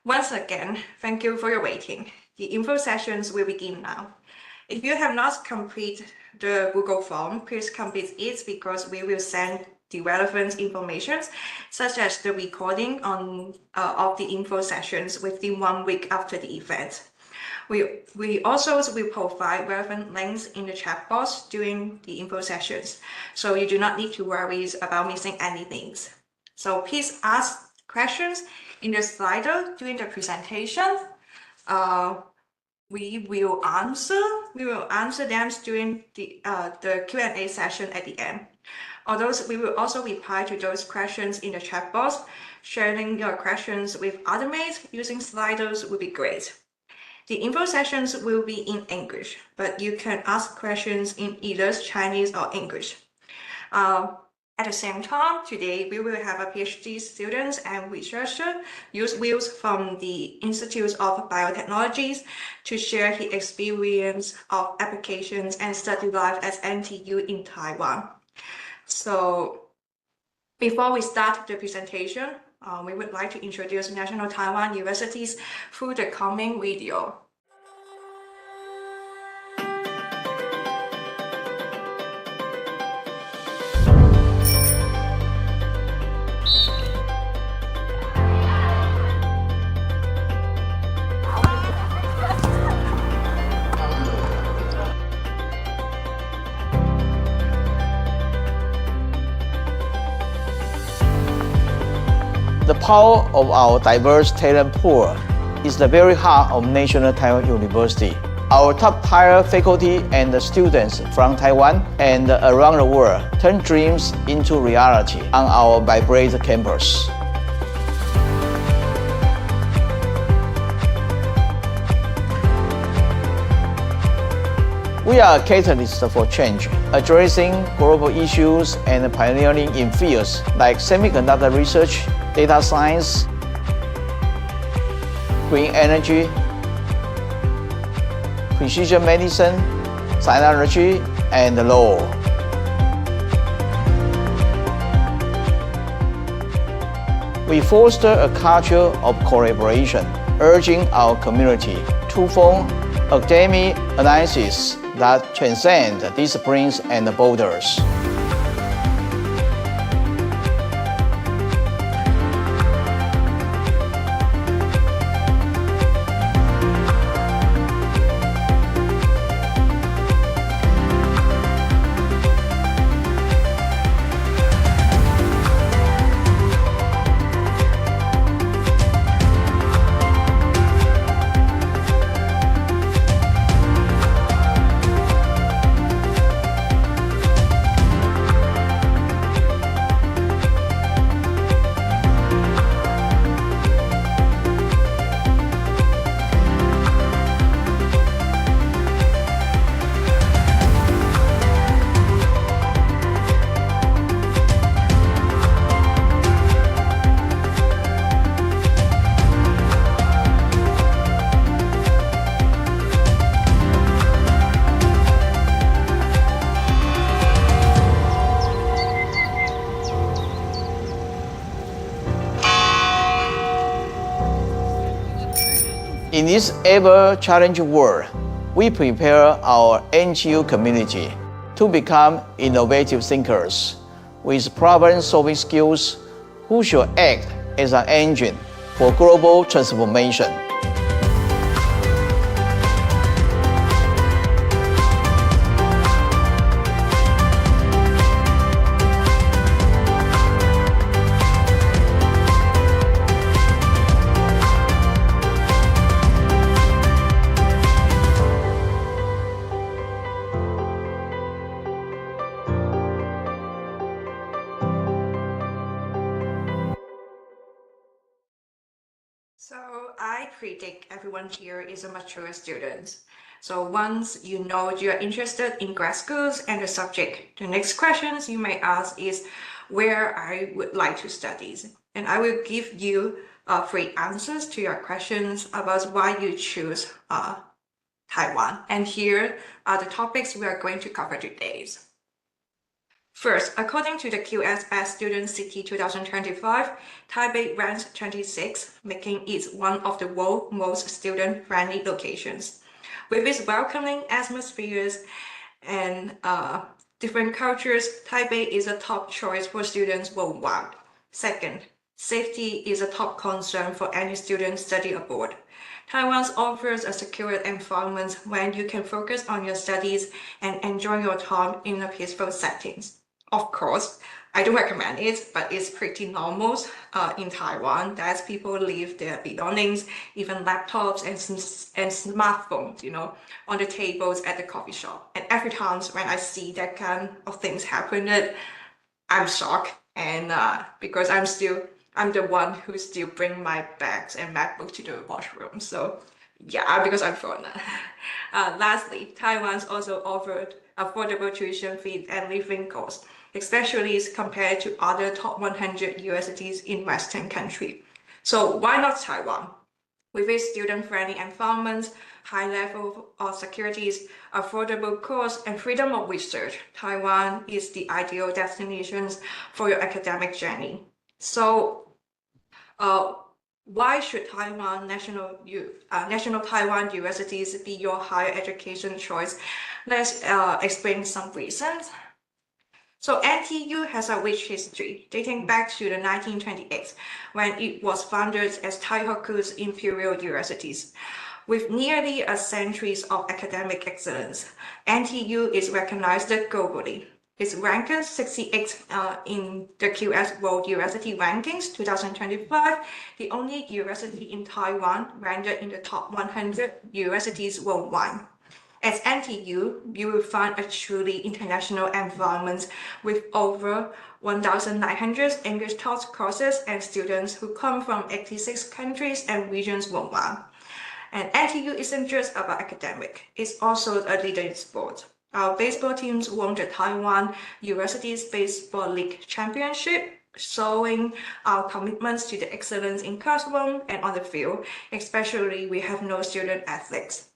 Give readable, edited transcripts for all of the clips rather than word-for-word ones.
Once again, thank you for your waiting. The info sessions will begin now. If you have not completed the Google form, please complete it because we will send the relevant information, such as the recording of the info sessions within 1 week after the event. We also will provide relevant links in the chat box during the info sessions, so you do not need to worry about missing anything. So please ask questions in the Slido during the presentation. We will answer them during the Q&A session at the end. Although we will also reply to those questions in the chat box. Sharing your questions with other mates using Slidos would be great. The info sessions will be in English, but you can ask questions in either Chinese or English. At the same time, today we will have a PhD student and researcher use Wheels from the Institute of Biotechnologies to share his experience of applications and study life at NTU in Taiwan. So before we start the presentation, we would like to introduce National Taiwan Universities through the coming video. The power of our diverse talent pool is the very heart of National Taiwan University. Our top-tier faculty and students from Taiwan and around the world turn dreams into reality on our vibrant campus. We are a catalyst for change, addressing global issues and pioneering in fields like semiconductor research, data science, green energy, precision medicine, science, and law. We foster a culture of collaboration, urging our community to form academic analysis that transcend disciplines and borders. In this ever-challenging world, we prepare our NTU community to become innovative thinkers with problem-solving skills who should act as an engine for global transformation. So I predict everyone here is a mature student. So once you know you're interested in grad schools and the subject, the next questions you may ask is where I would like to study. And I will give you 3 answers to your questions about why you choose Taiwan. And here are the topics we are going to cover today. First, according to the QS Student City 2025, Taipei ranks 26, making it one of the world's most student-friendly locations. With its welcoming atmospheres and different cultures, Taipei is a top choice for students worldwide. Second, safety is a top concern for any student studying abroad. Taiwan offers a secure environment when you can focus on your studies and enjoy your time in a peaceful setting. Of course, I don't recommend it, but it's pretty normal in Taiwan that people leave their belongings, even laptops and smartphones, on the tables at the coffee shop. And every time when I see that kind of things happen, I'm shocked. And because I'm the one who still bring my bags and MacBook to the washroom. So yeah, because I'm foreigner. Lastly, Taiwan's also offered affordable tuition fees and living costs, especially compared to other top 100 universities in Western countries. So why not Taiwan? With its student-friendly environment, high level of securities, affordable costs, and freedom of research, Taiwan is the ideal destination for your academic journey. So, why should National Taiwan Universities be your higher education choice? Let's explain some reasons. So NTU has a rich history, dating back to the 1928, when it was founded as Taihoku's Imperial Universities. With nearly a century of academic excellence, NTU is recognized globally. It's ranked 68 in the QS World University Rankings 2025, the only university in Taiwan ranked in the top 100 universities worldwide. At NTU, you will find a truly international environment with over 1,900 English taught courses and students who come from 86 countries and regions worldwide. And NTU isn't just about academic, it's also a leader in sport. Our baseball teams won the Taiwan University's Baseball League Championship, showing our commitments to the excellence in classroom and on the field, especially we have no student athletes.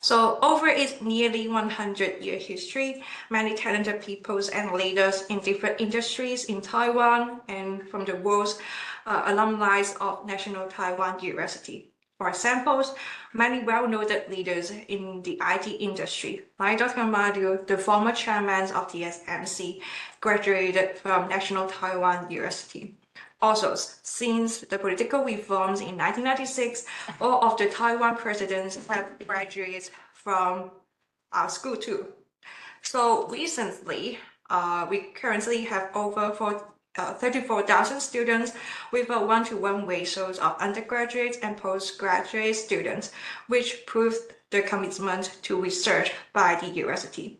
So over its nearly 100-year history, many talented people and leaders in different industries in Taiwan and from the world's alumni of National Taiwan University. For example, many well-noted leaders in the IT industry, like Dr. Madu, the former chairman of TSMC, graduated from National Taiwan University. Also, since the political reforms in 1996, all of the Taiwan presidents have graduated from our school too. So recently, we currently have over 34,000 students with a one-to-one ratio of undergraduate and postgraduate students, which proves the commitment to research by the university.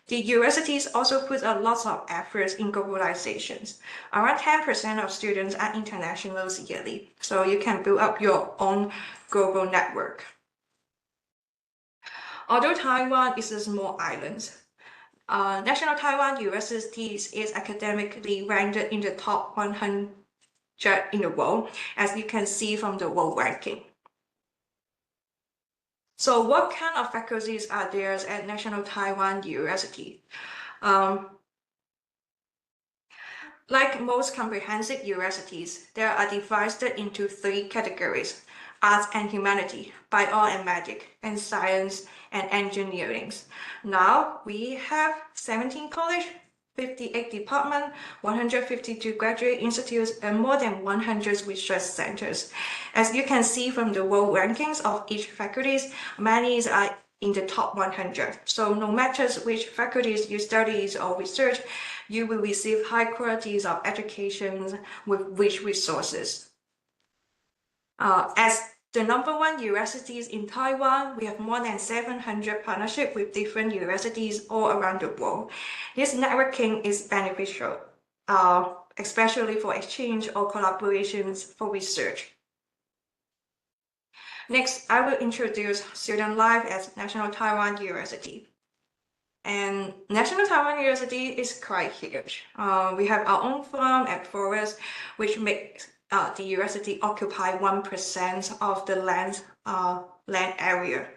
The universities also put a lot of efforts in globalization. Around 10% of students are internationals yearly, so you can build up your own global network. Although Taiwan is a small island, National Taiwan University is academically ranked in the top 100 in the world, as you can see from the world ranking. So what kind of faculties are there at National Taiwan University? Like most comprehensive universities, they are divided into 3 categories: arts and humanity, bio and medic, and science and engineering. Now we have 17 colleges, 58 departments, 152 graduate institutes, and more than 100 research centers. As you can see from the world rankings of each faculties, many are in the top 100. So no matter which faculties you study or research, you will receive high qualities of education with rich resources. As the #1 universities in Taiwan, we have more than 700 partnerships with different universities all around the world. This networking is beneficial, especially for exchange or collaborations for research. Next, I will introduce student life at National Taiwan University. And National Taiwan University is quite huge. We have our own farm and forest, which makes the university occupy 1% of the land area.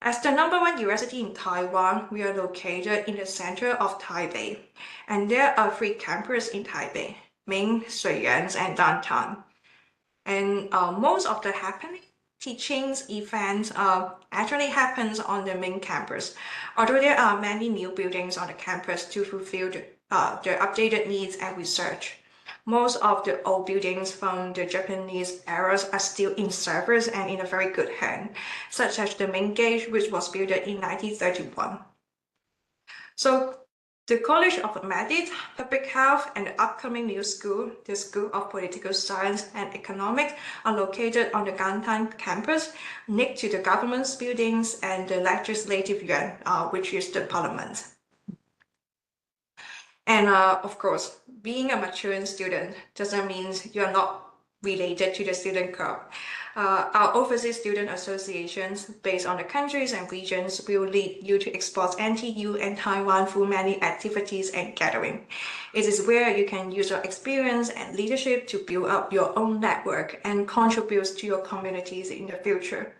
As the #1 university in Taiwan, we are located in the center of Taipei, and there are 3 campuses in Taipei: Ming, Suiyuan, and Downtown. And most of the happening, teachings, events actually happens on the main campus. Although there are many new buildings on the campus to fulfill the updated needs and research. Most of the old buildings from the Japanese eras are still in service and in a very good hand, such as the main gate, which was built in 1931. So the College of Medicine, Public Health, and the upcoming new school, the School of Political Science and Economics, are located on the Gantan campus, next to the government's buildings and the Legislative Yuan, which is the parliament. And of course, being a maturing student doesn't mean you're not related to the student club. Our overseas student associations, based on the countries and regions, will lead you to explore NTU and Taiwan through many activities and gatherings. It is where you can use your experience and leadership to build up your own network and contribute to your communities in the future.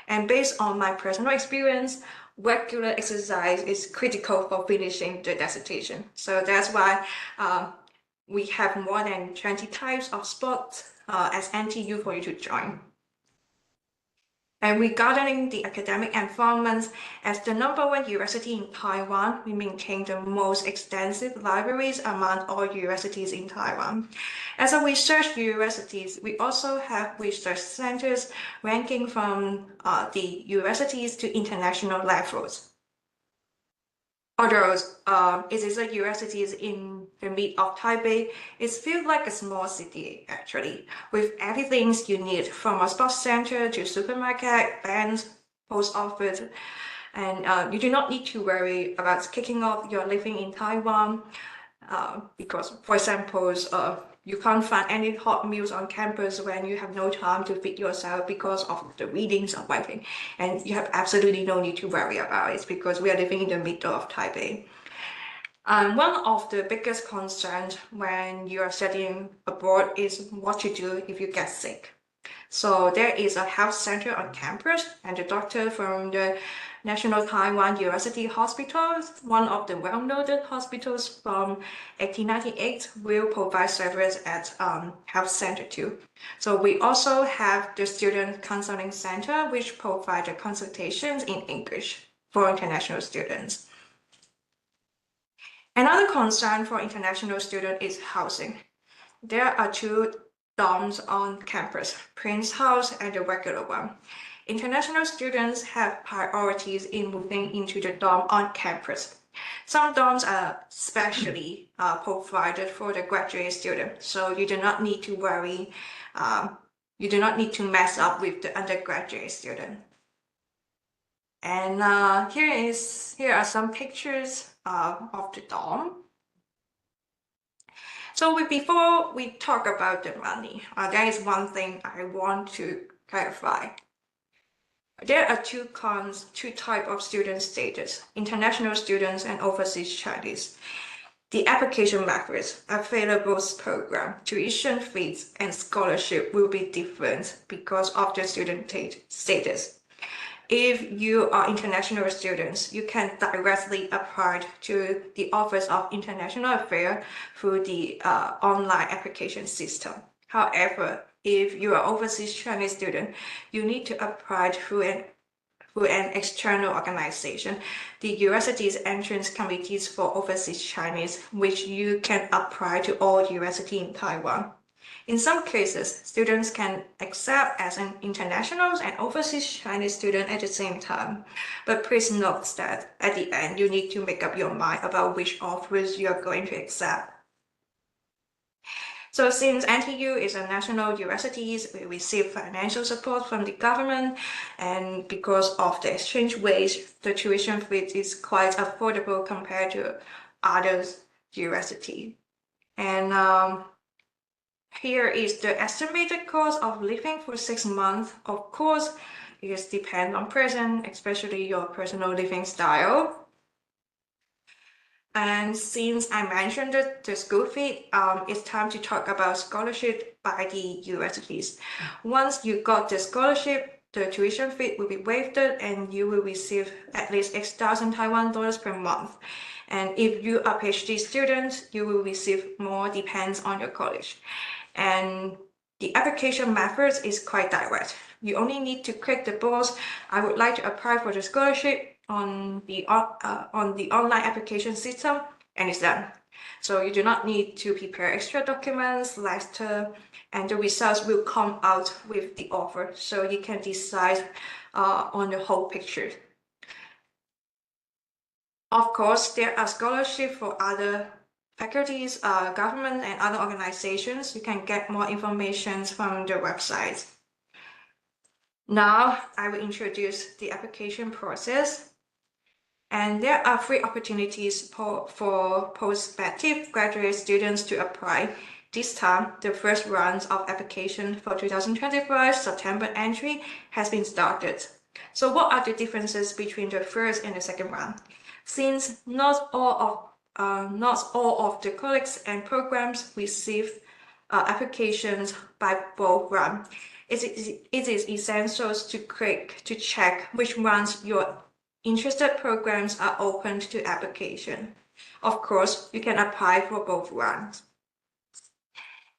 And based on my personal experience, regular exercise is critical for finishing the dissertation. So that's why we have more than 20 types of sports as NTU for you to join. And regarding the academic environment, as the #1 university in Taiwan, we maintain the most extensive libraries among all universities in Taiwan. As a research universities, we also have research centers ranking from the universities to international levels. Although it is a university in the mid of Taipei, it feels like a small city actually, with everything you need from a sports center to supermarket, banks, post office, and you do not need to worry about kicking off your living in Taiwan because, for example, you can't find any hot meals on campus when you have no time to feed yourself because of the readings or writing. And you have absolutely no need to worry about it because we are living in the middle of Taipei. One of the biggest concerns when you are studying abroad is what to do if you get sick. So there is a health center on campus, and the doctor from the National Taiwan University Hospital, one of the well-known hospitals from 1898, will provide service at health center too. So we also have the Student Counseling Center, which provides consultations in English for international students. Another concern for international students is housing. There are 2 dorms on campus, Prince House and the regular one. International students have priorities in moving into the dorm on campus. Some dorms are specially provided for the graduate student, so you do not need to worry. You do not need to mess up with the undergraduate student. And here are some pictures of the dorm. So before we talk about the money, there is one thing I want to clarify. There are 2 types of student status: international students and overseas Chinese. The application methods, available program, tuition fees, and scholarship will be different because of the student status. If you are international students, you can directly apply to the Office of International Affairs through the online application system. However, if you are overseas Chinese student, you need to apply through an external organization, the university's entrance committees for overseas Chinese, which you can apply to all universities in Taiwan. In some cases, students can accept as an international and overseas Chinese student at the same time. But please note that at the end, you need to make up your mind about which offers you are going to accept. So since NTU is a national university, we receive financial support from the government, and because of the exchange rate, the tuition fee is quite affordable compared to other universities. And here is the estimated cost of living for 6 months. Of course, it depends on person, especially your personal living style. And since I mentioned the school fee, it's time to talk about scholarship by the universities. Once you got the scholarship, the tuition fee will be waived and you will receive at least 6,000 Taiwan dollars per month. And if you are a PhD student, you will receive more, depends on your college. And the application methods is quite direct. You only need to click the box, I would like to apply for the scholarship on the online application system, and it's done. So you do not need to prepare extra documents, letter, and the results will come out with the offer. So you can decide on the whole picture. Of course, there are scholarships for other faculties, government, and other organizations. You can get more information from the website. Now, I will introduce the application process. And there are 3 opportunities for prospective graduate students to apply. This time, the first round of application for 2025 September entry has been started. So what are the differences between the first and the second round? Since not all of the colleges and programs receive applications by both rounds, it is essential to check which ones your interested programs are open to application. Of course, you can apply for both rounds.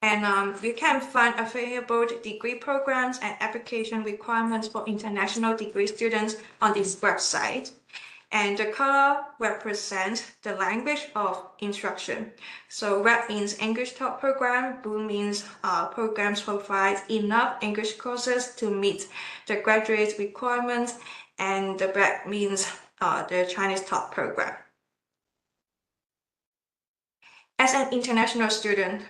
And you can find available degree programs and application requirements for international degree students on this website. And the color represents the language of instruction. So red means English top program, blue means programs provide enough English courses to meet the graduate requirements, and the black means the Chinese top program. As an international student,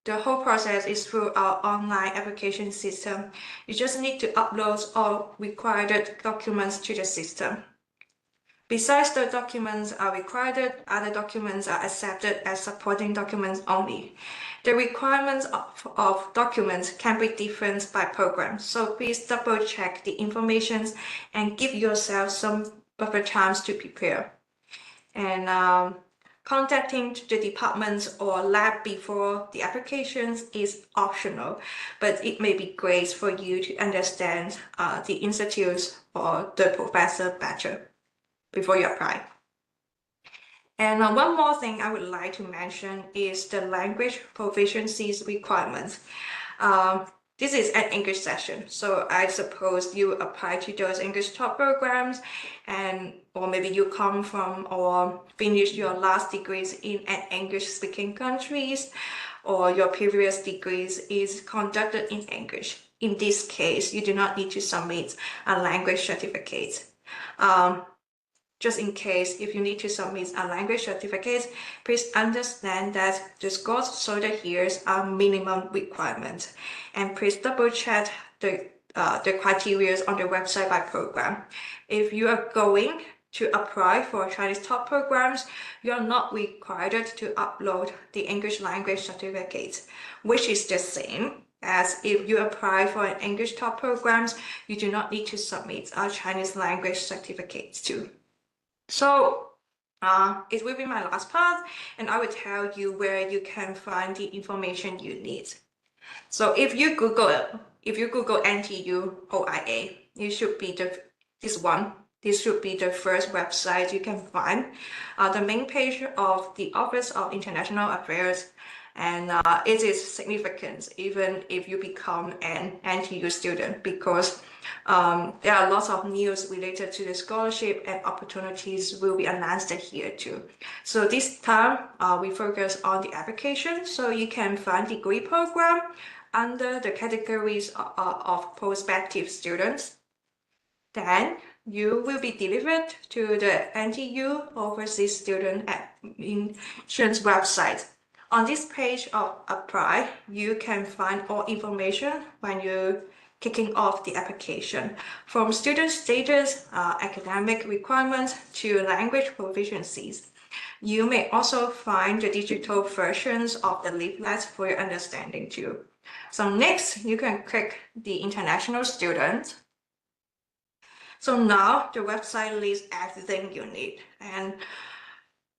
the whole process is through our online application system. You just need to upload all required documents to the system. Besides the documents are required, other documents are accepted as supporting documents only. The requirements of documents can be different by program, so please double check the information and give yourself some buffer times to prepare. And contacting the departments or lab before the applications is optional, but it may be great for you to understand the institutes or the professor better before you apply. And one more thing I would like to mention is the language proficiencies requirements. This is an English session, so I suppose you apply to those English top programs, or maybe you come from or finish your last degrees in an English-speaking countries, or your previous degrees is conducted in English. In this case, you do not need to submit a language certificate. Just in case, if you need to submit a language certificate, please understand that the scores shoulder here are minimum requirements. And please double check the criteria on the website by program. If you are going to apply for Chinese top programs, you are not required to upload the English language certificate, which is the same as if you apply for an English top programs, you do not need to submit a Chinese language certificate too. So it will be my last part, and I will tell you where you can find the information you need. So if you Google NTU.OIA, it should be this one. This should be the first website you can find. The main page of the Office of International Affairs, and it is significant even if you become an NTU student, because there are lots of news related to the scholarship and opportunities will be announced here too. So this time we focus on the application, so you can find degree program under the categories of prospective students. Then you will be delivered to the NTU Overseas Student Admissions website. On this page of apply, you can find all information when you're kicking off the application, from student status, academic requirements to language proficiencies. You may also find the digital versions of the leaflets for your understanding too. So next, you can click the international student. So now the website lists everything you need, and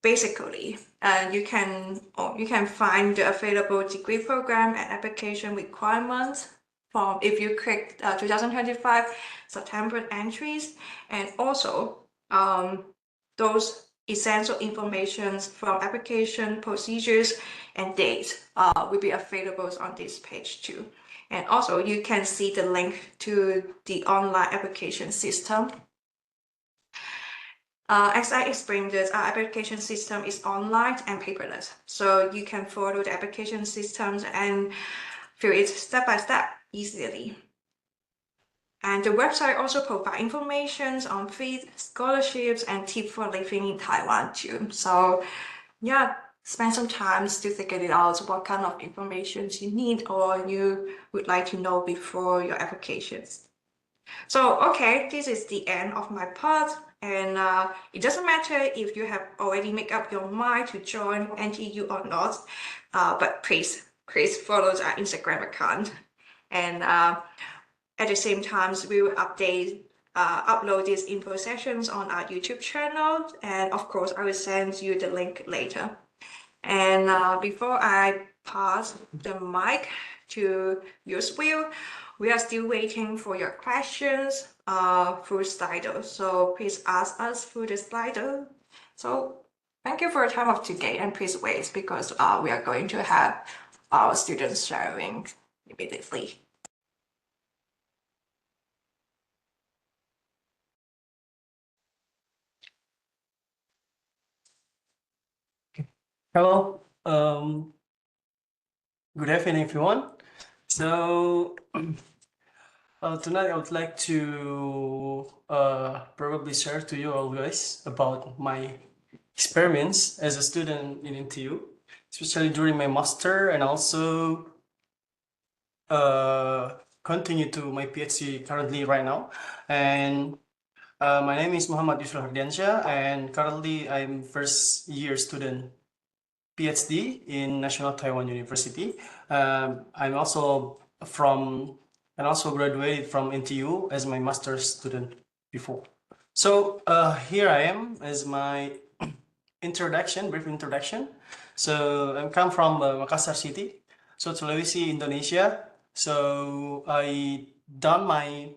basically you can find the available degree program and application requirements form if you click 2025 September entries, and also those essential information from application procedures and dates will be available on this page too. And also you can see the link to the online application system. As I explained this, our application system is online and paperless. So you can follow the application systems and fill it step by step easily. And the website also provides information on fees, scholarships, and tips for living in Taiwan too. So yeah, spend some time to figure it out what kind of information you need or you would like to know before your applications. So, okay, this is the end of my part, and it doesn't matter if you have already made up your mind to join NTU or not, but please follow our Instagram account. And at the same time, we will upload these info sessions on our YouTube channel, and of course, I will send you the link later. And before I pass the mic to Will, we are still waiting for your questions through Slido. So please ask us through the Slido. So thank you for your time of today, and please wait because we are going to have our students sharing immediately. Hello, good evening, everyone. So tonight I would like to probably share to you all guys about my experience as a student in NTU, especially during my master, and also continue to my PhD currently right now. And my name is Muhammad Yusuf Hardiansyah, and currently I'm first year student PhD in National Taiwan University. I'm also graduated from NTU as my master's student before. So here I am as my brief introduction. So I come from Makassar City, so Sulawesi, Indonesia. So I done my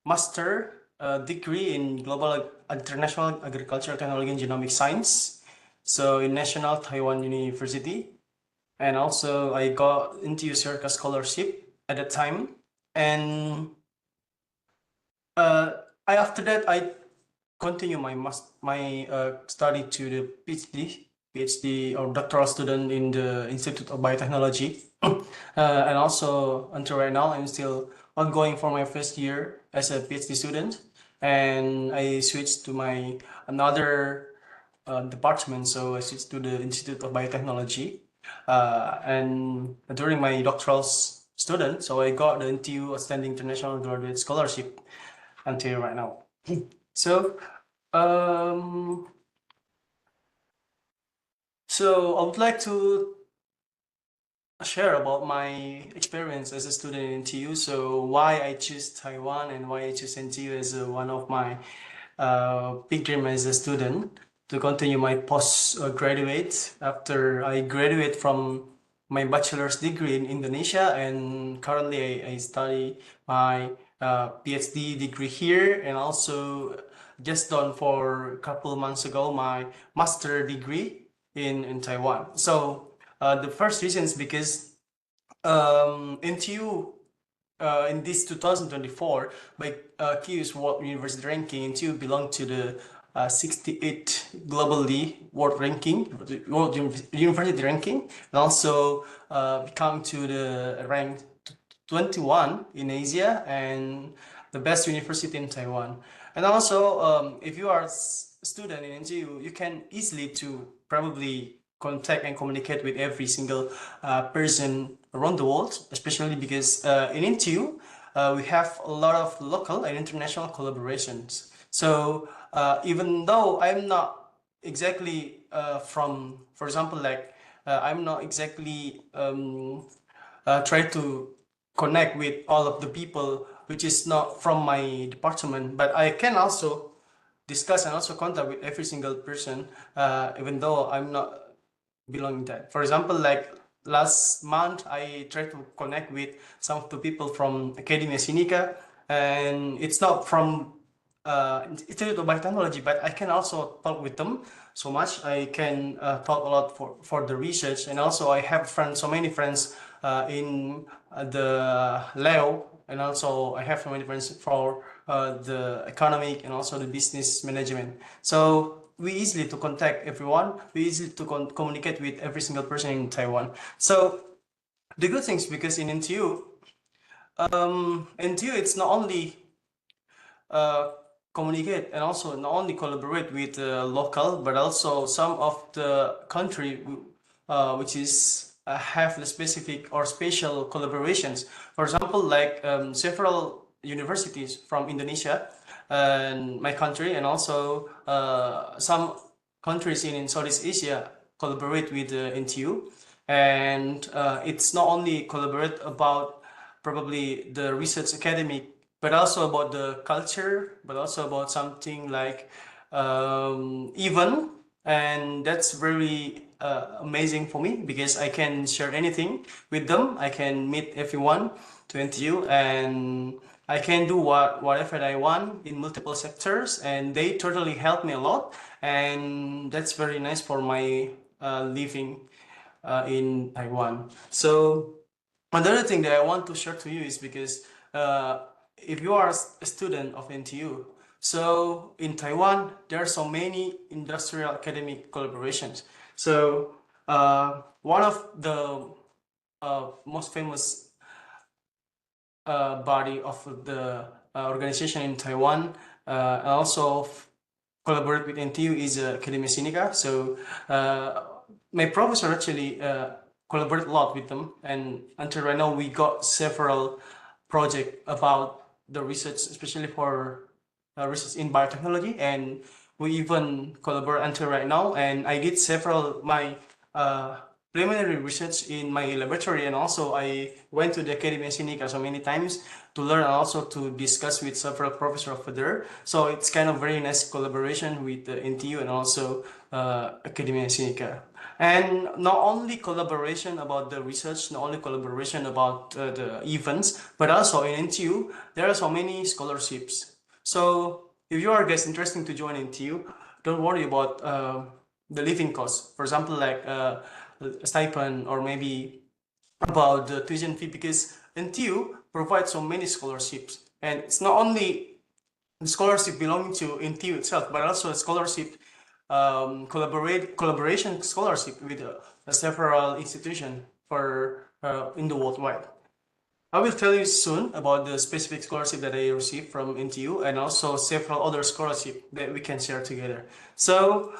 master degree in Global International Agricultural Technology and Genomic Science. So in National Taiwan University, and also I got into Circa scholarship at the time, and after that I continue my study to the PhD or doctoral student in the Institute of Biotechnology, and also until right now I'm still ongoing for my first year as a PhD student, and I switched to my another department. So I switched to the Institute of Biotechnology, and during my doctoral student, so I got the NTU Outstanding International Graduate Scholarship until right now. So I would like to share about my experience as a student in NTU. So why I choose Taiwan and why I choose NTU as one of my big dream as a student to continue my postgraduate after I graduate from my bachelor's degree in Indonesia, and currently I study my PhD degree here, and also just done for a couple of months ago my master degree in Taiwan. So the first reason is because NTU in this 2024 by QS World University Ranking, NTU belong to the 68 globally world ranking, world university ranking, and also become to the rank 21 in Asia and the best university in Taiwan. And also, if you are a student in NTU, you can easily to probably contact and communicate with every single person around the world, especially because in NTU, we have a lot of local and international collaborations. So even though I'm not exactly from, for example, like I'm not exactly try to connect with all of the people which is not from my department, but I can also discuss and also contact with every single person, even though I'm not belonging that. For example, like last month, I tried to connect with some of the people from Academia Sinica, and it's not from Institute of Biotechnology, but I can also talk with them so much. I can talk a lot for the research, and also I have friends, so many friends in the Leo, and also I have so many friends for the economic and also the business management. So we easily to contact everyone, we easily to communicate with every single person in Taiwan. So the good things, because in NTU, NTU it's not only communicate and also not only collaborate with local, but also some of the country which is have the specific or special collaborations. For example, like several universities from Indonesia and my country, and also some countries in Southeast Asia collaborate with NTU. And it's not only collaborate about probably the research academic, but also about the culture, but also about something like even, and that's very amazing for me, because I can share anything with them. I can meet everyone to NTU, and I can do whatever I want in multiple sectors, and they totally help me a lot, and that's very nice for my living in Taiwan. So another thing that I want to share to you is because if you are a student of NTU, so in Taiwan, there are so many industrial academic collaborations. So one of the most famous body of the organization in Taiwan, also collaborate with NTU, is Academia Sinica. So my professor actually collaborate a lot with them, and until right now we got several projects about the research, especially for research in biotechnology, and we even collaborate until right now. And I did several my preliminary research in my laboratory, and also I went to the Academia Sinica so many times to learn, and also to discuss with several professors over there. So it's kind of very nice collaboration with the NTU and also Academia Sinica. And not only collaboration about the research, not only collaboration about the events, but also in NTU, there are so many scholarships. So if you are guys interested to join NTU, don't worry about the living costs. For example, like a stipend, or maybe about the tuition fee, because NTU provides so many scholarships. And it's not only the scholarship belonging to NTU itself, but also a scholarship collaboration scholarship with several institutions for in the worldwide. I will tell you soon about the specific scholarship that I received from NTU, and also several other scholarships that we can share together. So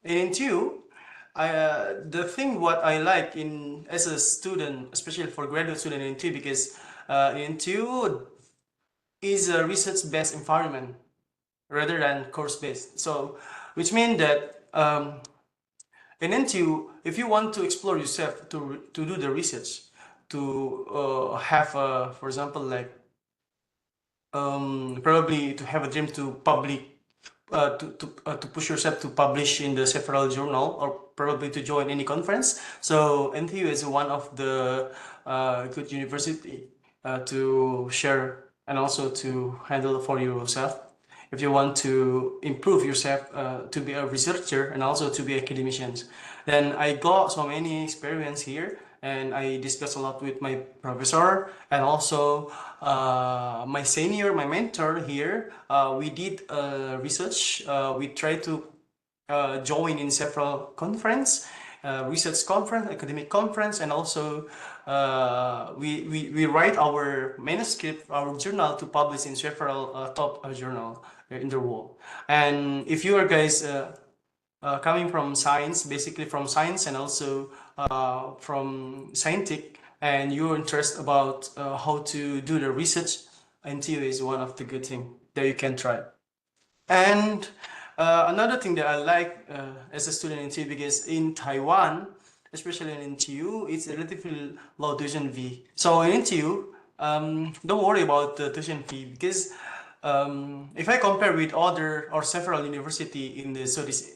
in NTU, the thing what I like in as a student, especially for graduate student in NTU, because NTU is a research-based environment rather than course-based. So, which means that in NTU, if you want to explore yourself to do the research, to have, for example, like probably to have a dream to to push yourself to publish in the several journal, or probably to join any conference. So NTU is one of the good university to share and also to handle for yourself. If you want to improve yourself to be a researcher and also to be academicians, then I got so many experience here, and I discussed a lot with my professor, and also my senior, my mentor here. We did research. We tried to join in several conference, research conference, academic conference, and also we write our manuscript, our journal, to publish in several top journal in the world. And if you are guys coming from science, basically from science, and also from scientific, and you're interested about how to do the research, NTU is one of the good thing that you can try. And another thing that I like as a student in NTU, because in Taiwan, especially in NTU, it's a relatively low tuition fee. So in NTU, don't worry about the tuition fee, because if I compare with other or several university in the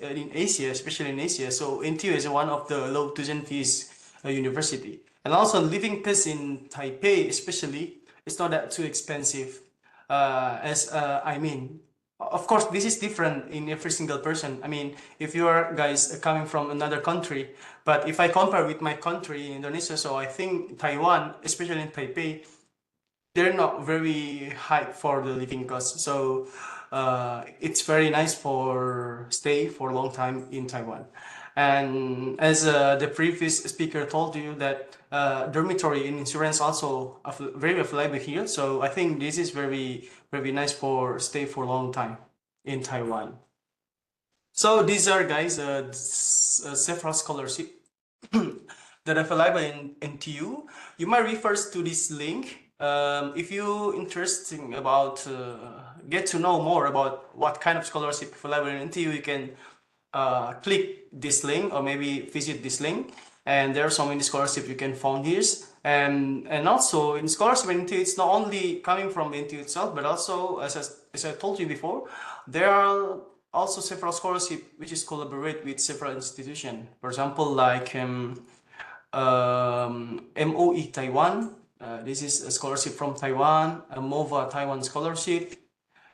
in Asia, especially in Asia, so NTU is one of the low tuition fees university, and also living costs in Taipei, especially, it's not that too expensive. As I mean, of course, this is different in every single person. I mean, if you are guys coming from another country, but if I compare with my country, Indonesia, so I think Taiwan, especially in Taipei, they're not very high for the living costs. So it's very nice for stay for a long time in Taiwan. And as the previous speaker told you that dormitory and insurance also very available here. So I think this is very nice for stay for a long time in Taiwan. So these are guys several scholarship that are available in NTU. You might refer to this link if you interested about get to know more about what kind of scholarship available in NTU. You can click this link or maybe visit this link, and there are so many scholarships you can find here. And also in scholarship in NTU, it's not only coming from NTU itself, but also as I told you before, there are also several scholarships which is collaborate with several institutions. For example, like MOE Taiwan. This is a scholarship from Taiwan, a MOVA Taiwan scholarship,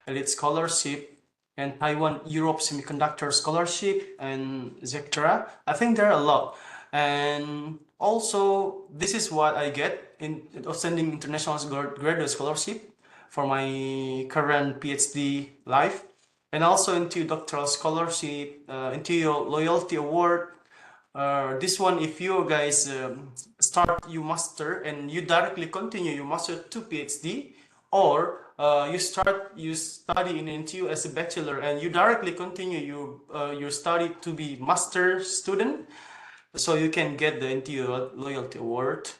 Elite scholarship, and Taiwan Europe Semiconductor scholarship, and etc. I think there are a lot. And also, this is what I get in sending international graduate scholarship for my current PhD life, and also into doctoral scholarship, into loyalty award. This one, if you guys start you master and you directly continue your master to PhD, or you study in NTU as a bachelor and you directly continue your study to be master student, so you can get the NTU loyalty award.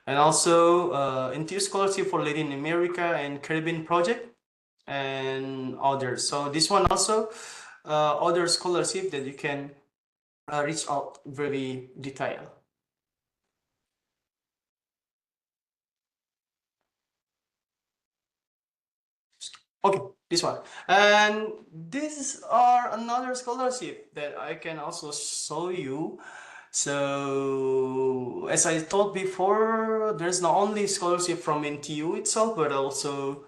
And also NTU scholarship for Latin America and Caribbean project and others. So this one also other scholarship that you can reach out very detailed. Okay, this one. And these are another scholarship that I can also show you. So as I told before, there's not only scholarship from NTU itself, but also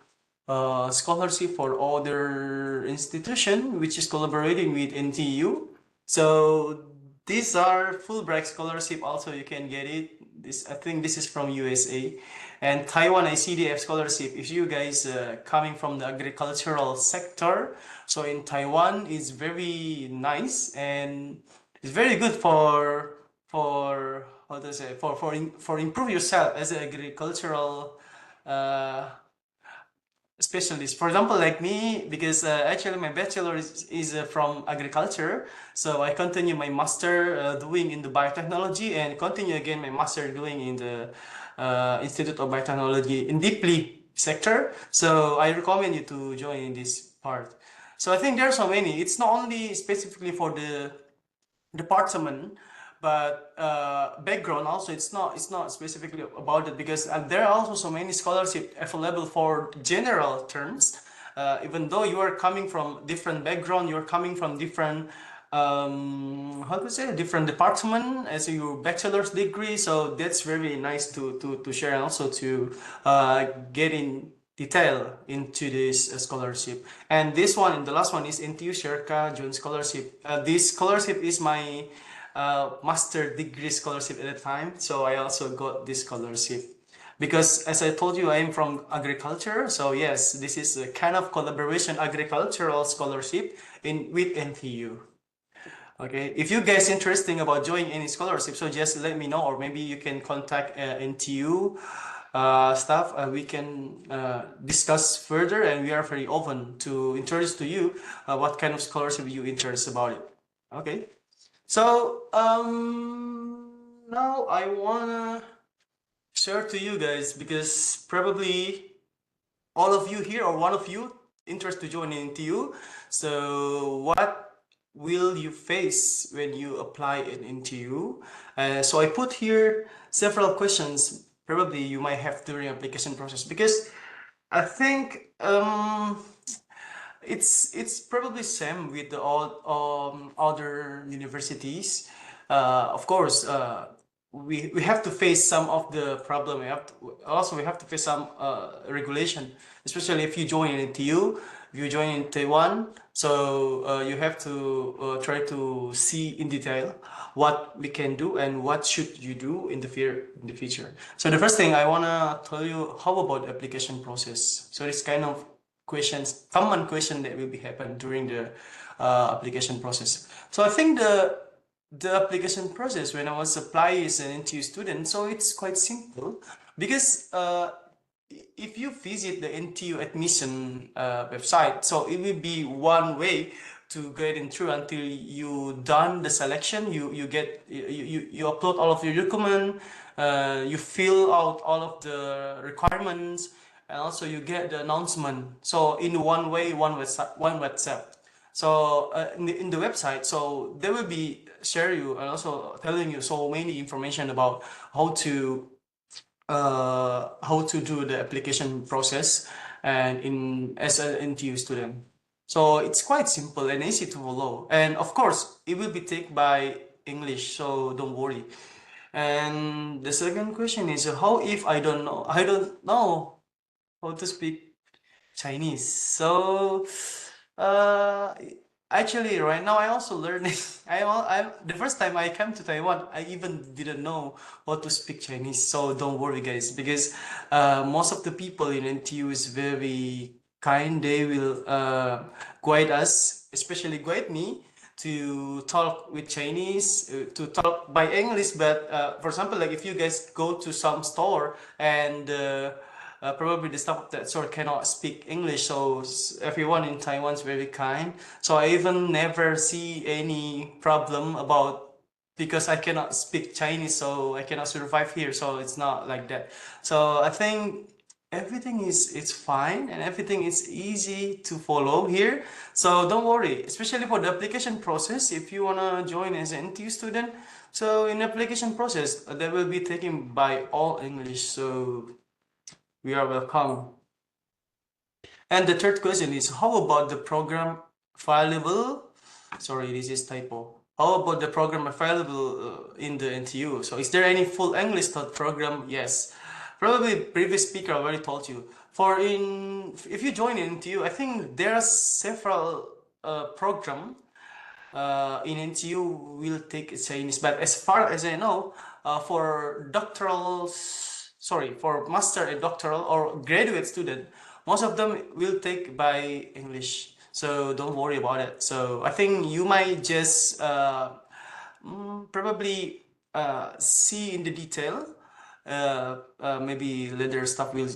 scholarship for other institution which is collaborating with NTU. So these are Fulbright scholarship. Also, you can get it. This, I think this is from USA, and Taiwan ICDF scholarship. If you guys coming from the agricultural sector, so in Taiwan is very nice and it's very good for how to say for improve yourself as an agricultural specialist. For example, like me, because actually my bachelor is from agriculture, so I continue my master doing in the biotechnology and continue again my master doing in the Institute of Biotechnology in deeply sector. So I recommend you to join in this part. So I think there are so many. It's not only specifically for the department, but background also. It's not specifically about it, because there are also so many scholarships available for general terms. Even though you are coming from different background, you are coming from different how to say, different department as your bachelor's degree. So that's very nice to share, and also to get in detail into this scholarship. And this one, and the last one, is NTU Sherka Joint Scholarship. This scholarship is my master degree scholarship at the time, so I also got this scholarship because, as I told you, I am from agriculture. So yes, this is a kind of collaboration agricultural scholarship with NTU. Okay, if you guys interested about joining any scholarship, so just let me know, or maybe you can contact NTU staff. We can discuss further, and we are very open to introduce to you what kind of scholarship you interested about it. Okay. So now I wanna share to you guys, because probably all of you here or one of you interested to join NTU. So what will you face when you apply in NTU? So I put here several questions probably you might have during application process, because I think it's probably same with the all other universities. Of course, we have to face some of the problem. We have to face some regulation, especially if you join in NTU, if you join in Taiwan. So you have to try to see in detail what we can do and what should you do in the future. So the first thing I wanna tell you, how about the application process? So it's kind of common question that will be happen during the application process. So I think the application process when I was applying as an NTU student, so it's quite simple because if you visit the NTU.Admission website, so it will be one way to get in through until you done the selection. You upload all of your document, you fill out all of the requirements, and also you get the announcement. So in one way, one WhatsApp. So in the website, so they will be share you and also telling you so many information about how to do the application process and in as an NTU student. So it's quite simple and easy to follow. And of course, it will be taken by English, so don't worry. And the second question is how if I don't know how to speak Chinese. So, uh, actually, right now I also learning. I the first time I came to Taiwan, I even didn't know how to speak Chinese. So don't worry, guys, because most of the people in NTU is very kind. They will guide us, especially guide me to talk with Chinese, to talk by English. But for example, like if you guys go to some store and probably the staff of that store cannot speak English, so everyone in Taiwan is very kind. So I even never see any problem about because I cannot speak Chinese, so I cannot survive here. So it's not like that. So I think everything is it's fine and everything is easy to follow here. So don't worry, especially for the application process. If you wanna join as an NTU student, so in application process, that will be taken by all English. So we are welcome. And the third question is, how about the program available? Sorry, this is typo. How about the program available in the NTU? So is there any full English taught program? Yes. Probably previous speaker already told you. If you join NTU, I think there are several program in NTU will take Chinese, but as far as I know, for for master and doctoral or graduate student, most of them will take by English. So don't worry about it. So I think you might just probably see in the detail. Maybe later staff will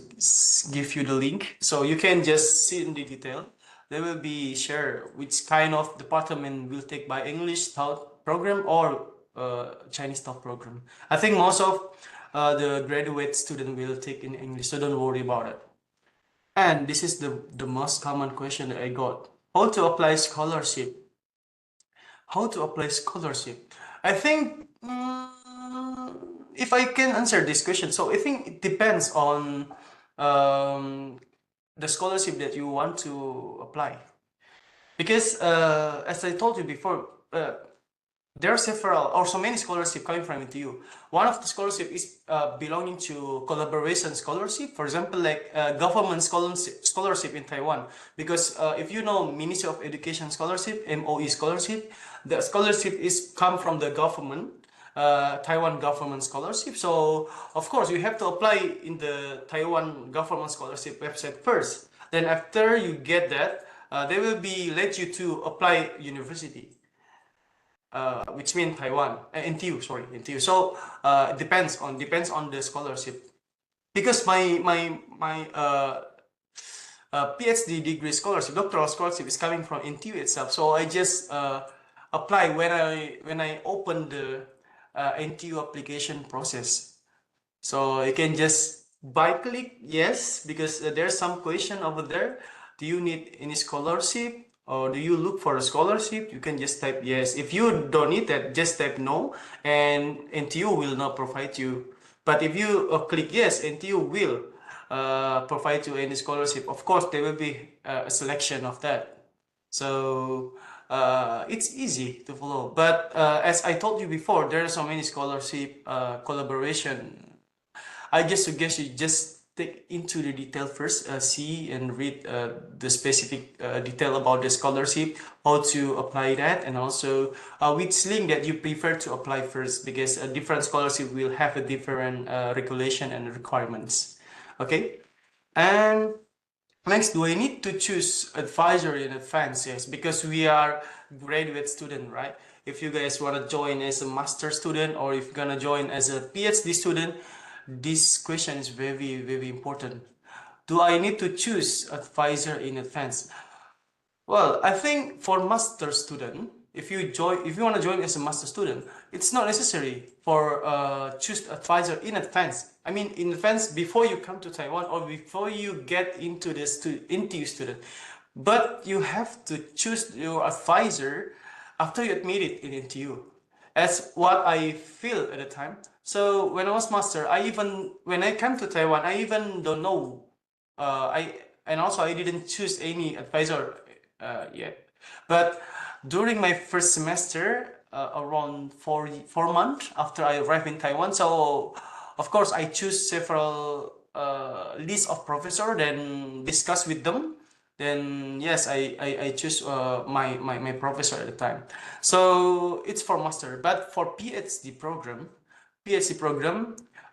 give you the link, so you can just see in the detail. They will be share which kind of department will take by English taught program or Chinese taught program. I think most of the graduate student will take in English, so don't worry about it. And this is the most common question that I got: how to apply scholarship? How to apply scholarship? I think if I can answer this question, so I think it depends on the scholarship that you want to apply. Because as I told you before, there are several or so many scholarships coming from NTU. One of the scholarship is belonging to collaboration scholarship. For example, like government scholarship in Taiwan. Because if you know Ministry of Education scholarship, MOE scholarship, the scholarship is come from the government. Taiwan government scholarship. So of course you have to apply in the Taiwan government scholarship website first. Then after you get that, they will be let you to apply university, which means Taiwan, NTU, sorry, NTU. So it depends on the scholarship. Because my PhD degree scholarship, doctoral scholarship is coming from NTU itself. So I just apply when I open the NTU application process. So you can just by click yes, because there's some question over there. Do you need any scholarship or do you look for a scholarship? You can just type yes. If you don't need that, just type no, and NTU will not provide you. But if you click yes, NTU will provide you any scholarship, of course there will be a selection of that. So it's easy to follow. But as I told you before, there are so many scholarship collaboration. I just suggest you just take into the detail first, see and read the specific detail about the scholarship, how to apply that, and also which link that you prefer to apply first, because a different scholarship will have a different regulation and requirements. Okay, and next, do I need to choose advisor in advance? Yes, because we are graduate student, right? If you guys want to join as a master student or if you're gonna join as a PhD student, this question is very, very important. Do I need to choose advisor in advance? Well, I think for master student, if you want to join as a master student, it's not necessary for choose advisor in advance. I mean, in advance before you come to Taiwan or before you get into the NTU student, but you have to choose your advisor after you admitted in NTU. That's what I feel at the time. So when I was master, when I came to Taiwan, I even don't know. I didn't choose any advisor yet. But during my first semester, around 4 months after I arrived in Taiwan, so of course I choose several list of professor, then discuss with them. Then yes, I choose my professor at the time. So it's for master, but for PhD program,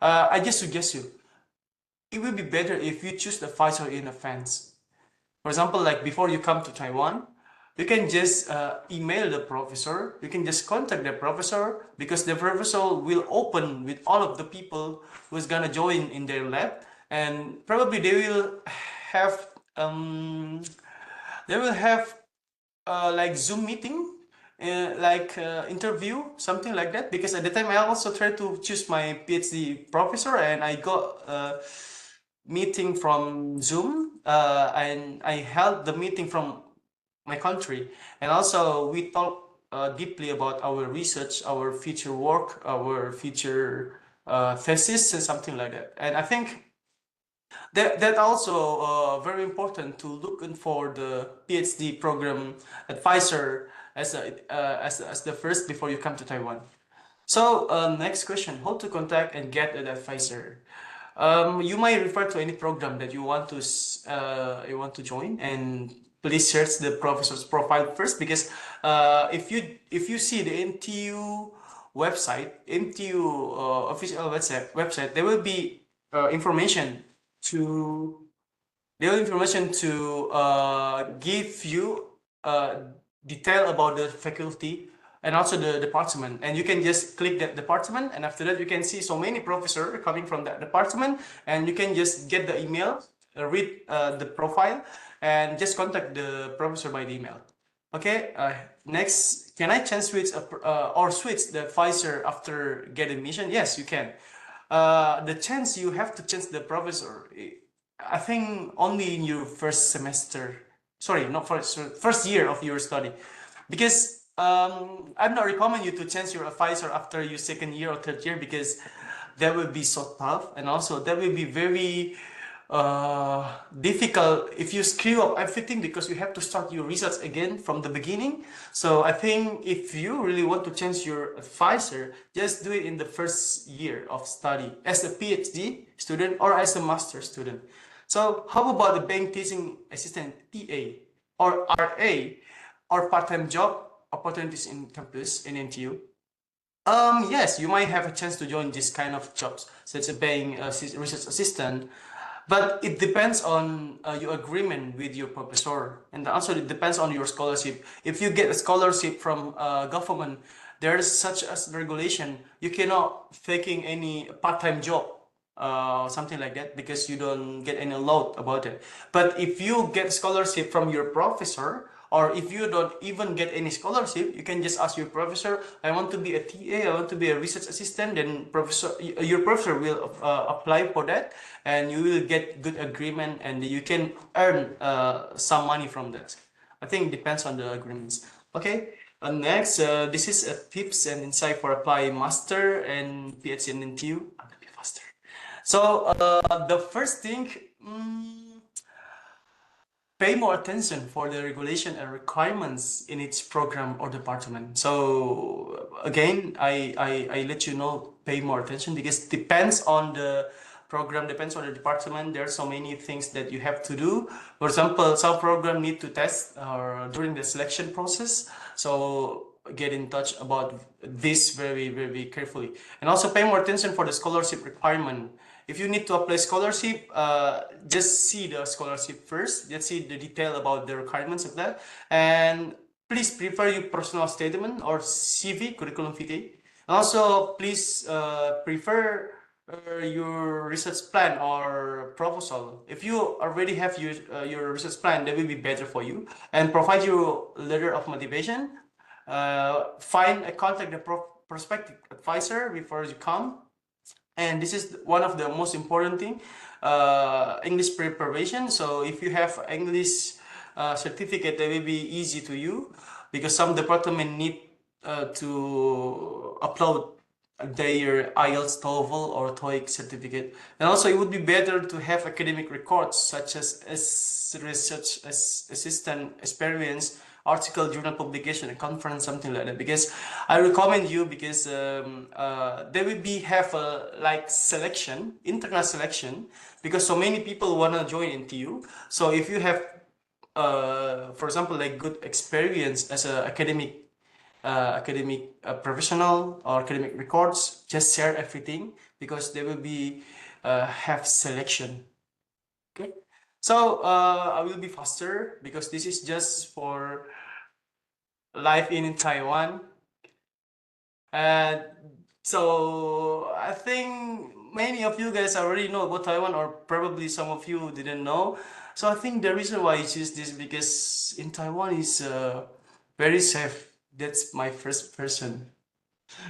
I just suggest you, it will be better if you choose the advisor in advance. For example, like before you come to Taiwan, you can just email the professor. You can just contact the professor, because the professor will open with all of the people who's gonna join in their lab, and probably have they will have like Zoom meeting, interview, something like that. Because at the time I also tried to choose my PhD professor, and I got meeting from Zoom, and I held the meeting from my country, and also we talk deeply about our research, our future work, our future thesis, and something like that. And I think that also very important to looking for the PhD program advisor as the first before you come to Taiwan. So next question: how to contact and get an advisor? You might refer to any program that you want to join, and please search the professor's profile first, because if you see the NTU website, NTU official website, there will be information to give you detail about the faculty and also the department, and you can just click that department, and after that you can see so many professors coming from that department, and you can just get the email, read the profile, and just contact the professor by the email. Okay, next, can I switch or switch the advisor after get admission? Yes, you can. The chance you have to change the professor, I think only in your first semester. Sorry, not first year of your study, because I'm not recommend you to change your advisor after your second year or third year, because that will be so tough, and also that will be very difficult if you screw up everything, because you have to start your research again from the beginning. So I think if you really want to change your advisor, just do it in the first year of study as a PhD student or as a master student. So how about the bank teaching assistant, TA, or RA, or part-time job opportunities in campus in NTU? Yes, you might have a chance to join this kind of jobs, such as being a research assistant, but it depends on your agreement with your professor, and also it depends on your scholarship. If you get a scholarship from government, there is such as regulation, you cannot taking any part-time job, something like that, because you don't get any load about it. But if you get scholarship from your professor, or if you don't even get any scholarship, you can just ask your professor, I want to be a TA, I want to be a research assistant, then your professor will apply for that, and you will get good agreement, and you can earn some money from that. I think it depends on the agreements. Okay, next, this is tips and insight for applying master and PhD in NTU. I'm gonna be faster. So the first thing, pay more attention for the regulation and requirements in each program or department. So again, I let you know, pay more attention, because depends on the program, depends on the department. There are so many things that you have to do. For example, some program need to test during the selection process. So get in touch about this very carefully, and also pay more attention for the scholarship requirement. If you need to apply scholarship, just see the scholarship first. Just see the detail about the requirements of that, and please prepare your personal statement or CV, curriculum vitae. And also, please prepare your research plan or proposal. If you already have your research plan, that will be better for you. And provide your letter of motivation. Find a contact the prospective advisor before you come. And this is one of the most important thing, English preparation. So if you have English certificate, that will be easy to you, because some department need to upload their IELTS, TOEFL, or TOEIC certificate. And also, it would be better to have academic records such as research assistant experience, article, journal publication, a conference, something like that. Because I recommend you, because they will be have a like selection, internal selection, because so many people wanna join NTU. So if you have, for example, like good experience as a academic professional or academic records, just share everything, because they will be have selection. Okay. So I will be faster, because this is just for life in Taiwan. And so I think many of you guys already know about Taiwan, or probably some of you didn't know. So I think the reason why I choose this, because in Taiwan is very safe. That's my first person.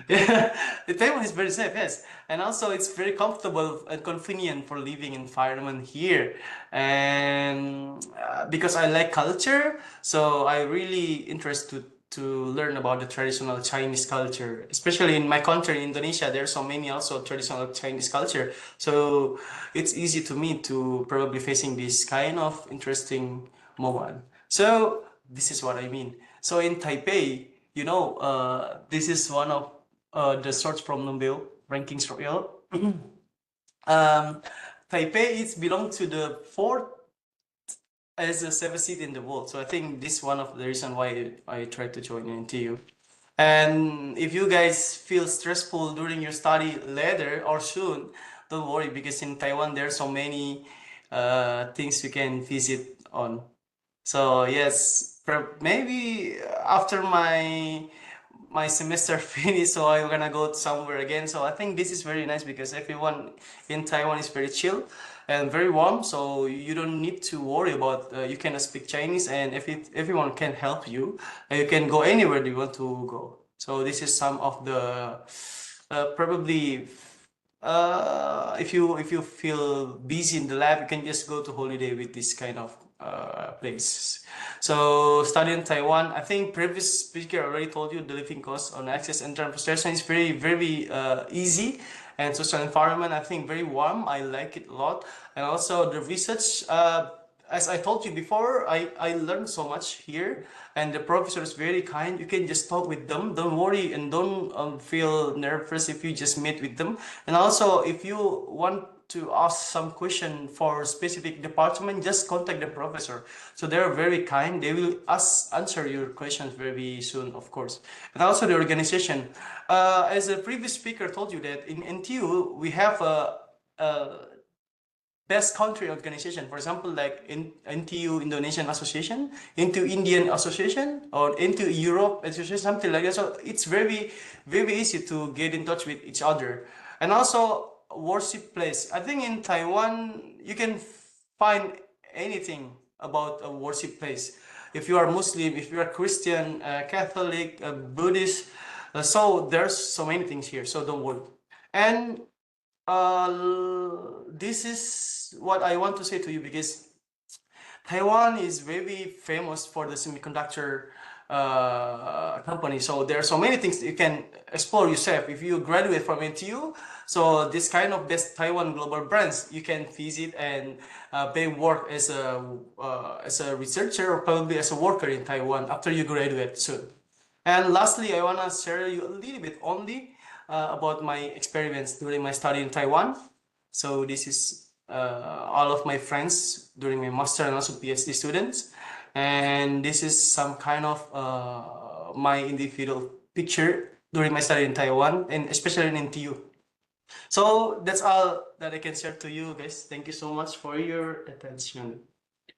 Yeah, the Taiwan is very safe, yes. And also it's very comfortable and convenient for living environment here. And because I like culture, so I really interested to learn about the traditional Chinese culture. Especially in my country, Indonesia, there's so many also traditional Chinese culture. So it's easy to me to probably facing this kind of interesting moment. So this is what I mean. So in Taipei, this is one of the search from Nobel rankings royal. Taipei is belong to the fourth as a seventh seat in the world. So I think this is one of the reason why I tried to join NTU. And if you guys feel stressful during your study later or soon, don't worry, because in Taiwan there are so many things you can visit on. So yes, maybe after my semester finished, so I'm gonna go somewhere again. So I think this is very nice, because everyone in Taiwan is very chill and very warm. So you don't need to worry about you cannot speak Chinese, and everyone can help you. You can go anywhere you want to go. So this is some of the probably if you feel busy in the lab, you can just go to holiday with this kind of place. So study in Taiwan, I think previous speaker already told you the living cost on access and transportation is very easy, and social environment, I think, very warm. I like it a lot. And also the research, as I told you before, I learned so much here, and the professor is very kind. You can just talk with them. Don't worry and don't feel nervous if you just meet with them. And also, if you want to ask some question for specific department, just contact the professor. So they're very kind. They will answer your questions very soon, of course. And also the organization. As a previous speaker told you, that in NTU we have a best country organization. For example, like in NTU Indonesian Association, NTU Indian Association, or NTU Europe Association, something like that. So it's very easy to get in touch with each other. And also worship place. I think in Taiwan you can find anything about a worship place. If you are Muslim, if you are Christian, Catholic, Buddhist, so there's so many things here. So don't worry. And this is what I want to say to you, because Taiwan is very famous for the semiconductor company. So there are so many things you can explore yourself if you graduate from NTU. So this kind of best Taiwan global brands you can visit and they work as a researcher or probably as a worker in Taiwan after you graduate soon. And lastly, I wanna share you a little bit only about my experience during my study in Taiwan. So this is all of my friends during my master and also PhD students. And this is some kind of my individual picture during my study in Taiwan and especially in NTU. So that's all that I can share to you guys. Thank you so much for your attention.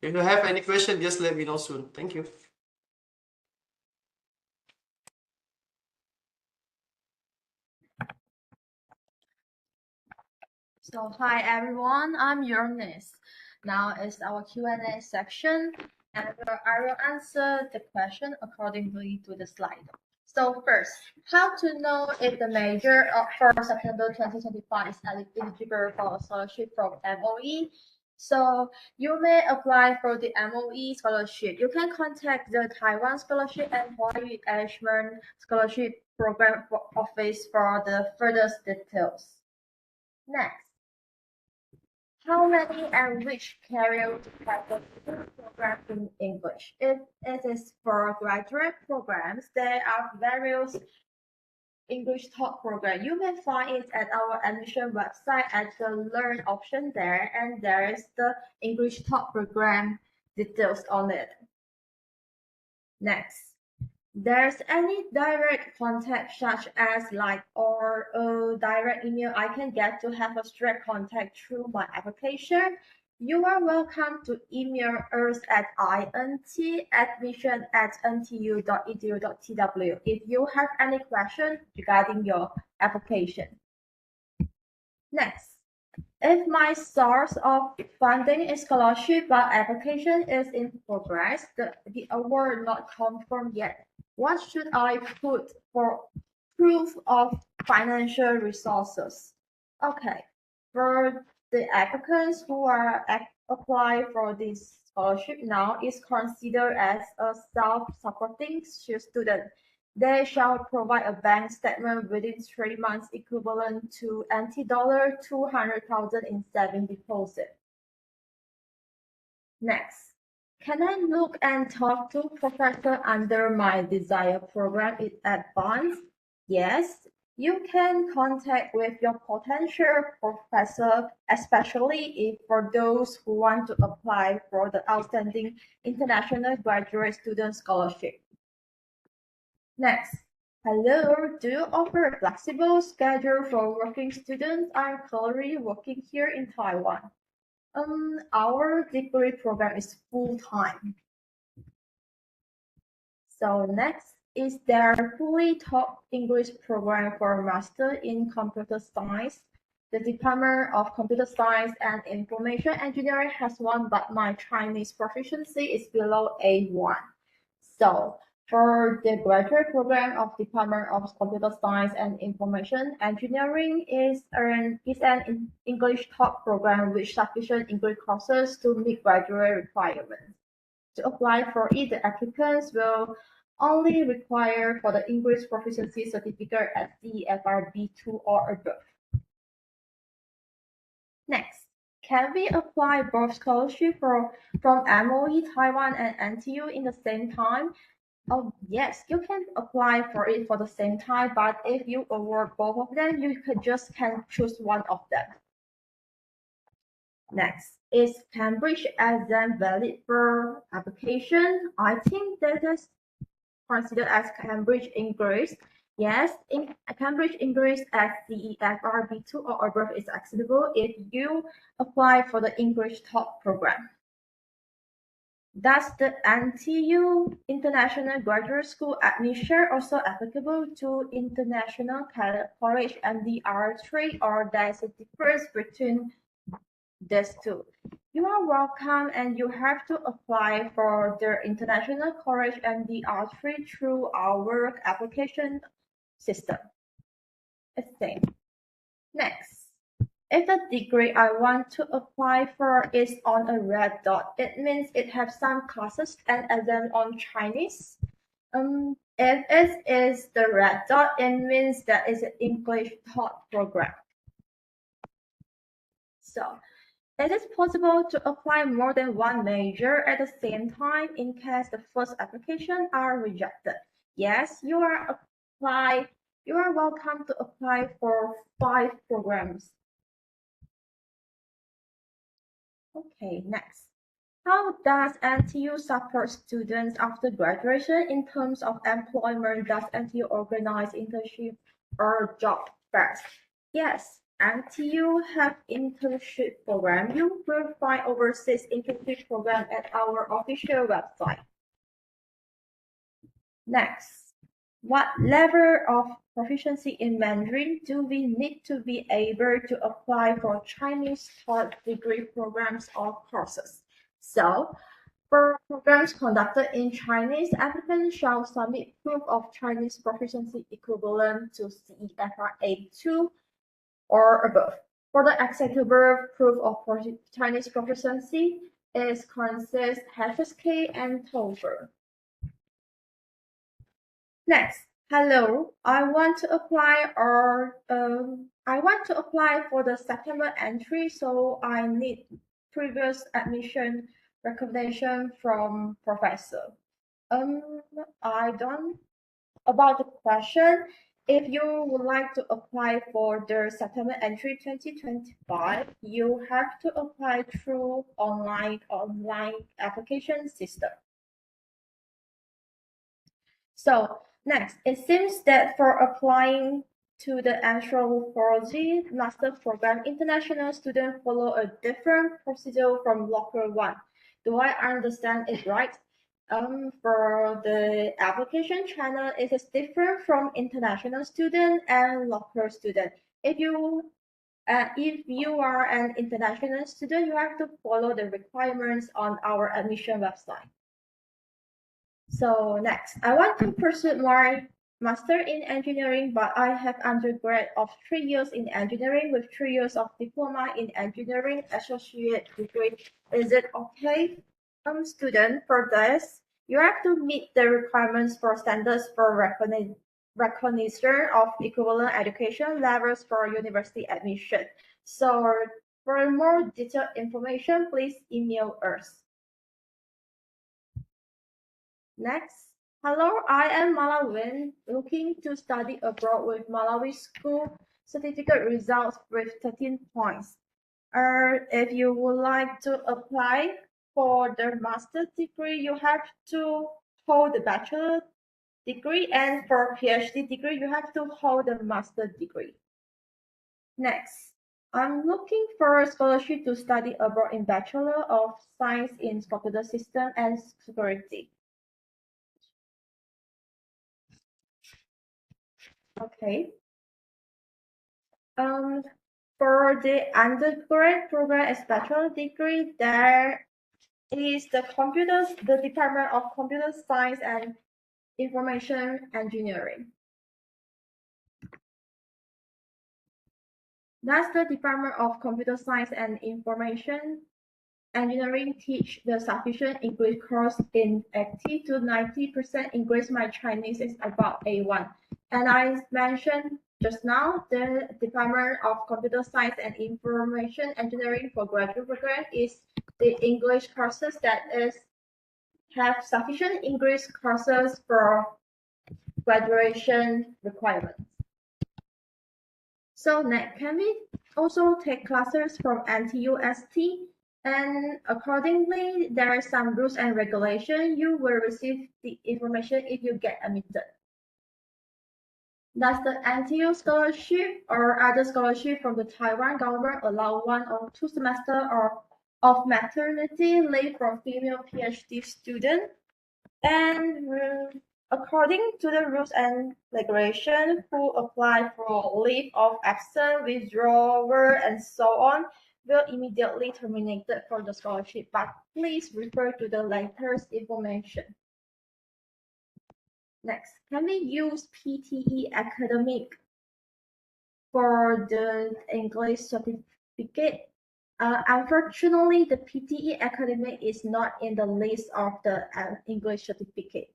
If you have any question, just let me know soon. Thank you. So hi everyone, I'm Eunice. Now is our Q&A section, and I will answer the question accordingly to the slide. So first, how to know if the major for September 2025 is eligible for a scholarship from MOE? So you may apply for the MOE scholarship. You can contact the Taiwan Scholarship and Hawaii Enrichment Scholarship Program office for the further details. Next. How many and which career have the program in English? If it is for graduate programs, there are various English talk program. You may find it at our admission website at the Learn option there, and there is the English talk program details on it. Next. There's any direct contact such as like or a direct email I can get to have a straight contact through my application, you are welcome to email us at int@ntu.edu.tw if you have any questions regarding your application. Next. If my source of funding is scholarship but application is in progress, the award not confirmed yet, what should I put for proof of financial resources? Okay, for the applicants who are apply for this scholarship now is considered as a self-supporting student. They shall provide a bank statement within 3 months equivalent to NT$ 200,000 in saving deposit. Next, can I look and talk to professor under my desired program in advance? Yes, you can contact with your potential professor, especially if for those who want to apply for the outstanding international graduate student scholarship. Next, hello, do you offer a flexible schedule for working students? I'm currently working here in Taiwan. Our degree program is full-time. So next, is there fully taught English program for Master in Computer Science? The Department of Computer Science and Information Engineering has one, but my Chinese proficiency is below A1. So for the graduate program of Department of Computer Science and Information Engineering is an English talk program with sufficient English courses to meet graduate requirements. To apply for it, the applicants will only require for the English proficiency certificate at CEFR B2 or above. Next, can we apply both scholarship from MOE Taiwan and NTU in the same time? Oh, yes, you can apply for it for the same time, but if you award both of them, you can choose one of them. Next, is Cambridge exam valid for application? I think that is considered as Cambridge English. Yes, in Cambridge English at CEFR B2 or above is acceptable if you apply for the English talk program. Does the NTU International Graduate School admission also applicable to International College MDR3, or there's a difference between these two? You are welcome, and you have to apply for the International College MDR3 through our application system. It's the same. Next. If the degree I want to apply for is on a red dot, it means it has some classes and exams on Chinese. If it is the red dot, it means that it's an English taught program. So it is possible to apply more than one major at the same time in case the first application are rejected. Yes, you are welcome to apply for 5 programs. Okay, next. How does NTU support students after graduation in terms of employment? Does NTU organize internship or job fairs? Yes, NTU have internship program. You will find overseas internship program at our official website. Next, what level of proficiency in Mandarin do we need to be able to apply for Chinese third degree programs or courses? So, for programs conducted in Chinese, applicants shall submit proof of Chinese proficiency equivalent to CEFR A2 or above. For the acceptable proof of Chinese proficiency is consists HSK and TOEFL. Next, hello. I want to apply for the September entry, so I need previous admission recommendation from professor. I don't about the question. If you would like to apply for the September entry 2025, you have to apply through online application system. So next, it seems that for applying to the anthropology master program, international students follow a different procedure from local one. Do I understand it right? For the application channel, it is different from international student and local student. If you are an international student, you have to follow the requirements on our admission website. So next, I want to pursue more master in engineering, but I have undergrad of 3 years in engineering with 3 years of diploma in engineering associate degree. Is it okay? Student, for this, you have to meet the requirements for standards for recognition of equivalent education levels for university admission. So for more detailed information, please email us. Next, hello, I am Malawin, looking to study abroad with Malawi school certificate results with 13 points. If you would like to apply for the master's degree, you have to hold the bachelor degree, and for PhD degree, you have to hold the master's degree. Next, I'm looking for a scholarship to study abroad in Bachelor of Science in Computer System and Security. Okay. For the undergrad program, a bachelor degree, there is the Department of Computer Science and Information Engineering. That's the Department of Computer Science and Information Engineering teach the sufficient English course in 80 to 90% English. My Chinese is about A1. And I mentioned just now, the Department of Computer Science and Information Engineering for graduate program is the English courses that have sufficient English courses for graduation requirements. So next, can we also take classes from NTU.ST? And accordingly, there are some rules and regulations. You will receive the information if you get admitted. Does the NTU scholarship or other scholarship from the Taiwan government allow 1 or 2 semesters of maternity leave for female PhD students? And according to the rules and regulations, who apply for leave of absence, withdrawal, and so on, will immediately terminated for the scholarship, but please refer to the latest information. Next, can we use PTE academic for the English certificate? Unfortunately, the PTE academic is not in the list of the English certificate.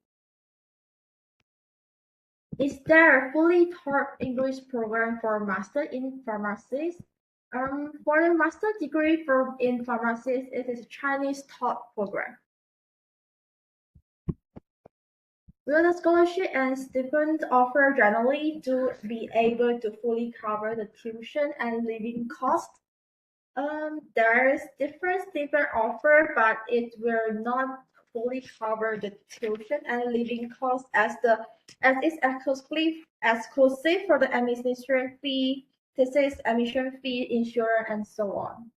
Is there a fully taught English program for Master in Pharmacies? For the Master degree in Pharmacies, it is a Chinese taught program. Will the scholarship and stipend offer generally to be able to fully cover the tuition and living costs? There is different stipend offer, but it will not fully cover the tuition and living costs as it's exclusive for the administration fee, thesis admission fee, insurance, and so on.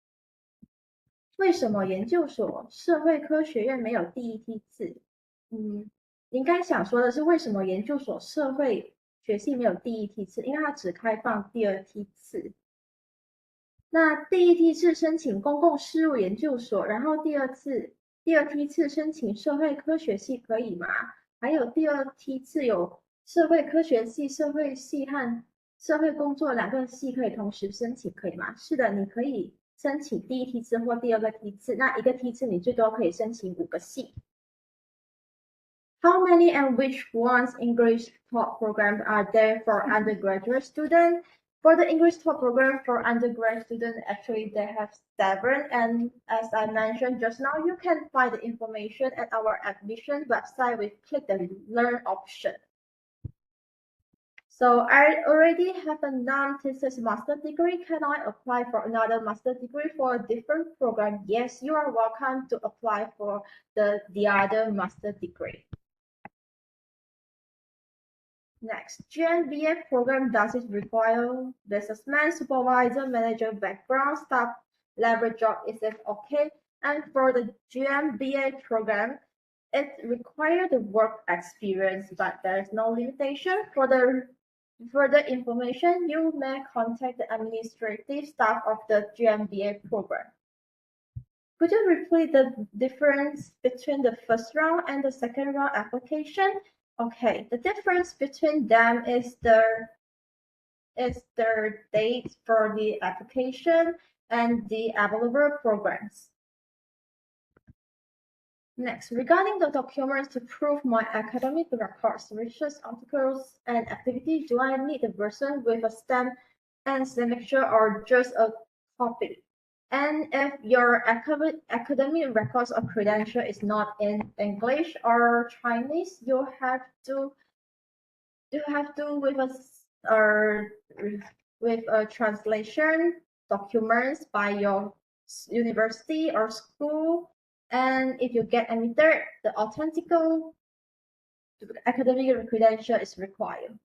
为什么研究所社会科学院没有第一梯次？应该想说的是，为什么研究所社会学系没有第一梯次？因为它只开放第二梯次。那第一梯次申请公共事务研究所，然后第二梯次申请社会科学系可以吗？还有第二梯次有社会科学系、社会系和社会工作2个系可以同时申请，可以吗？是的，你可以申请第一梯次或第2个梯次，那1个梯次你最多可以申请5个系。How many and which ones English taught programs are there for undergraduate students? For the English taught program for undergrad students, actually they have 7, and as I mentioned just now, you can find the information at our admission website with click the learn option. So I already have a non-thesis master degree. Can I apply for another master degree for a different program? Yes, you are welcome to apply for the other master degree. Next, GMBA program, does it require businessman, supervisor, manager background, staff level job? Is it okay? And for the GMBA program, it requires the work experience, but there is no limitation. For the further information, you may contact the administrative staff of the GMBA program. Could you repeat the difference between the first round and the second round application? Okay, the difference between them is the date for the application and the available programs. Next, regarding the documents to prove my academic records, research articles, and activities, do I need a version with a stamp and signature or just a copy? And if your academic records or credential is not in English or Chinese, you have to with a translation documents by your university or school. And if you get admitted, the authentic academic credential is required.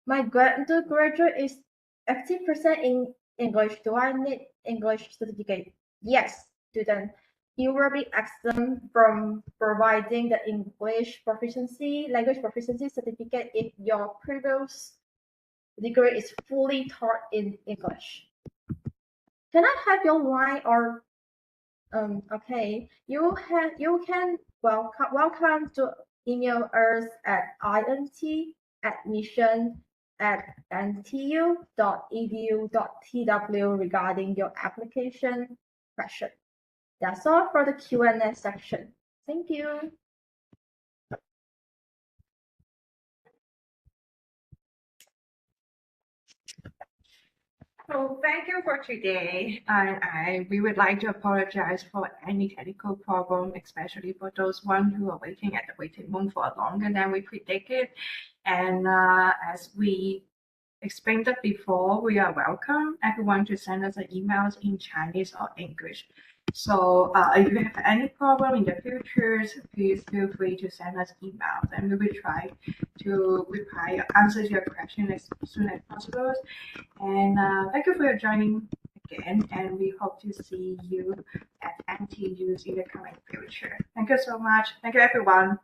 My undergraduate is 80% in English. Do I need English certificate? Yes, student. You will be exempt from providing the language proficiency certificate if your previous degree is fully taught in English. Can I have your line or okay? You can welcome to email us at INT@NTU.edu.tw regarding your application question. That's all for the Q&A section. Thank you. So thank you for today. We would like to apologize for any technical problem, especially for those ones who are waiting at the waiting room for longer than we predicted. And as we explained it before, we are welcome everyone to send us emails in Chinese or English. So if you have any problem in the future, please feel free to send us emails, and we will try to answer your question as soon as possible. And thank you for joining again, and we hope to see you at NTUs in the coming future. Thank you so much. Thank you, everyone.